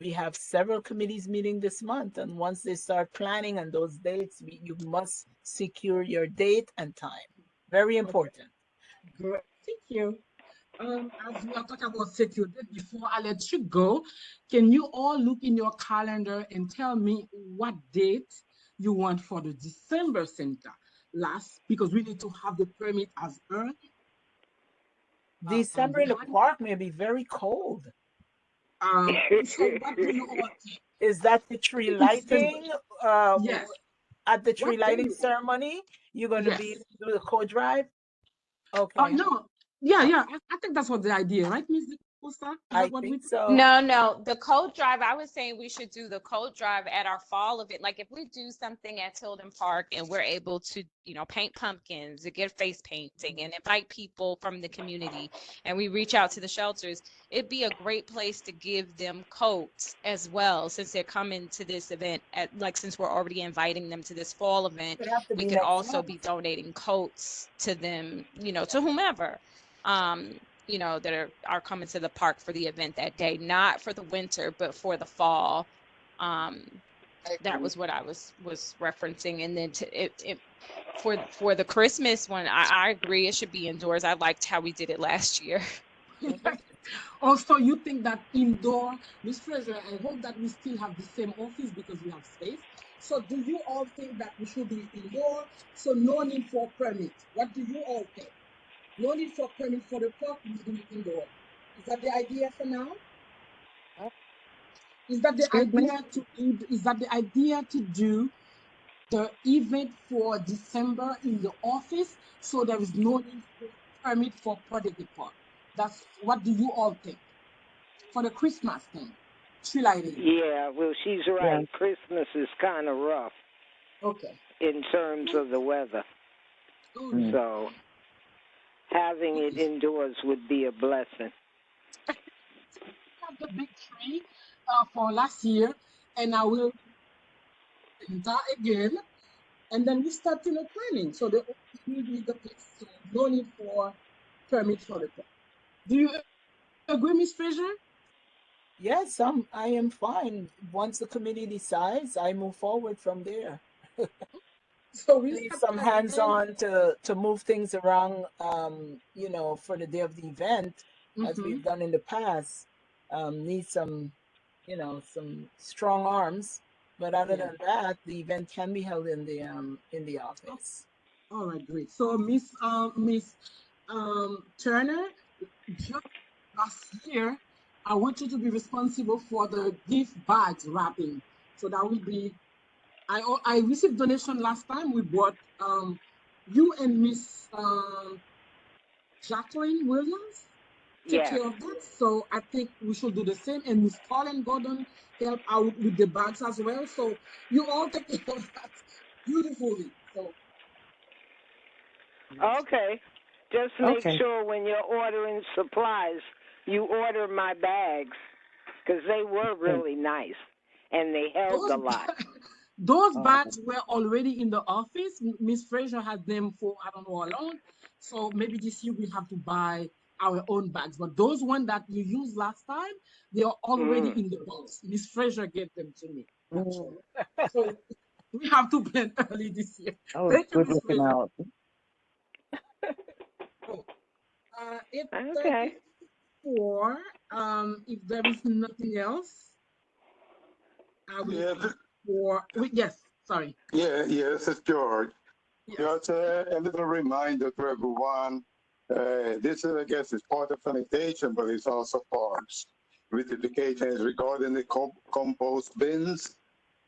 Speaker 3: We have several committees meeting this month, and once they start planning on those dates, you must secure your date and time. Very important.
Speaker 1: Great. Thank you. As we are talking about security, before I let you go, can you all look in your calendar and tell me what date you want for the December Seneca last? Because we need to have the permit as early.
Speaker 3: December in the park may be very cold.
Speaker 1: So what do you all think?
Speaker 3: Is that the tree lighting?
Speaker 1: Yes.
Speaker 3: At the tree
Speaker 1: What
Speaker 3: lighting
Speaker 1: day?
Speaker 3: ceremony, you're going to
Speaker 1: Yes.
Speaker 3: be do the co-drive?
Speaker 1: Oh,
Speaker 3: Okay.
Speaker 1: no. Yeah. I think that's what the idea, right, Ms. Costa? Is
Speaker 3: I
Speaker 1: that what we
Speaker 3: think
Speaker 1: do?
Speaker 3: so.
Speaker 8: No, the coat drive, I was saying we should do the coat drive at our fall event. Like if we do something at Tilden Park and we're able to, paint pumpkins, to get face painting and invite people from the community, and we reach out to the shelters, it'd be a great place to give them coats as well, since they're coming to this event since we're already inviting them to this fall event, we could also be donating coats to them, to whomever. That are coming to the park for the event that day, not for the winter, but for the fall. That was what I was referencing. And then for the Christmas one, I agree, it should be indoors. I liked how we did it last year.
Speaker 1: Also, you think that indoor, Ms. Fraser, I hope that we still have the same office because we have space. So do you all think that we should do it indoor? So no need for permit. What do you all think? No need for permit for the park, we do it indoor. Is that the idea for now? Is that the idea to do the event for December in the office, so there is no need for permit for Prodigy Park? That's what do you all think for the Christmas thing, tree lighting?
Speaker 5: Yeah, well, she's right. Yeah. Christmas is kind of rough.
Speaker 1: Okay.
Speaker 5: In terms of the weather.
Speaker 1: Okay.
Speaker 5: So having it indoors would be a blessing.
Speaker 1: Have the big tree for last year, and I will enter again, and then we start planning. So the will be the place. So no need for permit for the park. Do you agree, Ms. Fraser?
Speaker 3: Yes, I am fine. Once the committee decides, I move forward from there.
Speaker 1: So we
Speaker 3: need some hands-on to move things around, for the day of the event, as we've done in the past. Need some, some strong arms. But other than that, the event can be held in the office.
Speaker 1: All right, great. So Miss Turner, just last year, I want you to be responsible for the gift bags wrapping. So that will be. I received donation last time. We bought you and Miss Jacqueline Williams take care of that. So I think we should do the same. And Miss Colin Gordon help out with the bags as well. So you all take care of that beautifully. So
Speaker 5: okay. Just make sure when you're ordering supplies, you order my bags, because they were really nice and they held a lot.
Speaker 1: Those bags were already in the office. Miss Fraser had them for I don't know how long. So maybe this year we have to buy our own bags. But those ones that you used last time, they are already in the box. Miss Fraser gave them to me. So we have to plan early this year. Thank you, Miss Fraser. It's 34. If there is nothing else, I will. Yes, sorry.
Speaker 10: Yes, it's George. Yes. Just a little reminder to everyone. This, I guess, is part of sanitation, but it's also parks. Beautification is regarding the compost bins.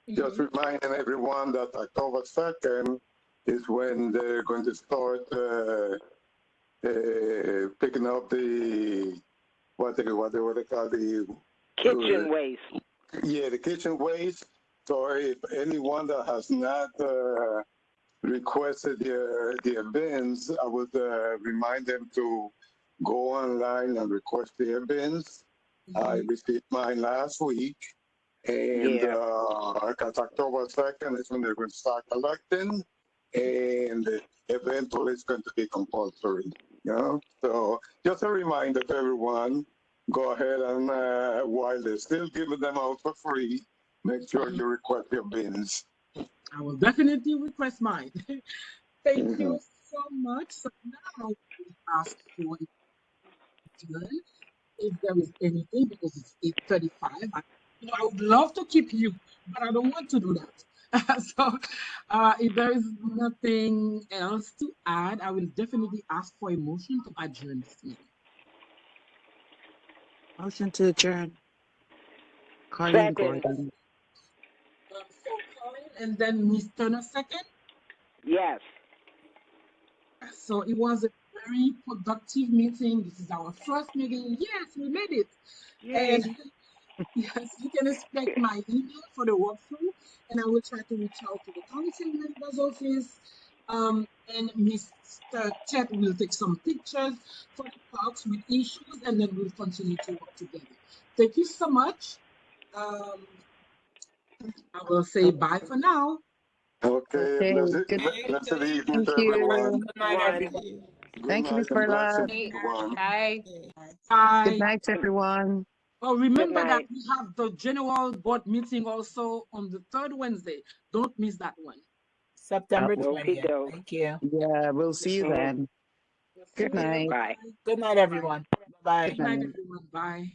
Speaker 10: Just reminding everyone that October 2nd is when they're going to start picking up the what they call the
Speaker 5: kitchen waste.
Speaker 10: Yeah, the kitchen waste. So if anyone that has not requested the events, I would remind them to go online and request the events. I received mine last week, and because October 2nd is when they're going to start collecting, and eventually it's going to be compulsory. You know, so just a reminder to everyone: go ahead and while they're still giving them out for free, make sure you request your bins.
Speaker 1: I will definitely request mine. Thank you so much. So now we ask for adjourn if there is anything because it's 8:35. I would love to keep you, but I don't want to do that. So if there is nothing else to add, I will definitely ask for a motion to adjourn this meeting.
Speaker 7: Motion to adjourn. Colleen
Speaker 5: Second.
Speaker 7: Gordon.
Speaker 1: So Colin and then Miss Turner second.
Speaker 5: Yes.
Speaker 1: So it was a very productive meeting. This is our first meeting. Yes, we made it. And yes, you can expect my email for the walkthrough, and I will try to reach out to the council member's office. And Mr. Chet will take some pictures for the parks with issues, and then we'll continue to work together. Thank you so much. I will say bye for now.
Speaker 10: Okay,
Speaker 7: Okay, good.
Speaker 10: blessed evening
Speaker 7: Thank
Speaker 10: to everyone.
Speaker 7: you.
Speaker 3: Good night, everyone.
Speaker 10: Good
Speaker 7: Thank you,
Speaker 10: night
Speaker 7: Miss
Speaker 10: and blessings,
Speaker 7: Berla.
Speaker 10: everyone.
Speaker 8: Bye.
Speaker 7: Good
Speaker 1: Bye.
Speaker 7: night, everyone.
Speaker 1: Oh, remember that
Speaker 5: night.
Speaker 1: we have the general board meeting also on the third Wednesday. Don't miss that one.
Speaker 3: September
Speaker 5: Okie
Speaker 3: 20th.
Speaker 5: doke.
Speaker 3: Thank you.
Speaker 7: Yeah, we'll see you then.
Speaker 1: See
Speaker 7: Good
Speaker 1: you.
Speaker 7: night.
Speaker 5: Bye.
Speaker 3: Good night, everyone. Bye-bye.
Speaker 7: Good
Speaker 1: Good night,
Speaker 7: night.
Speaker 1: everyone. Bye.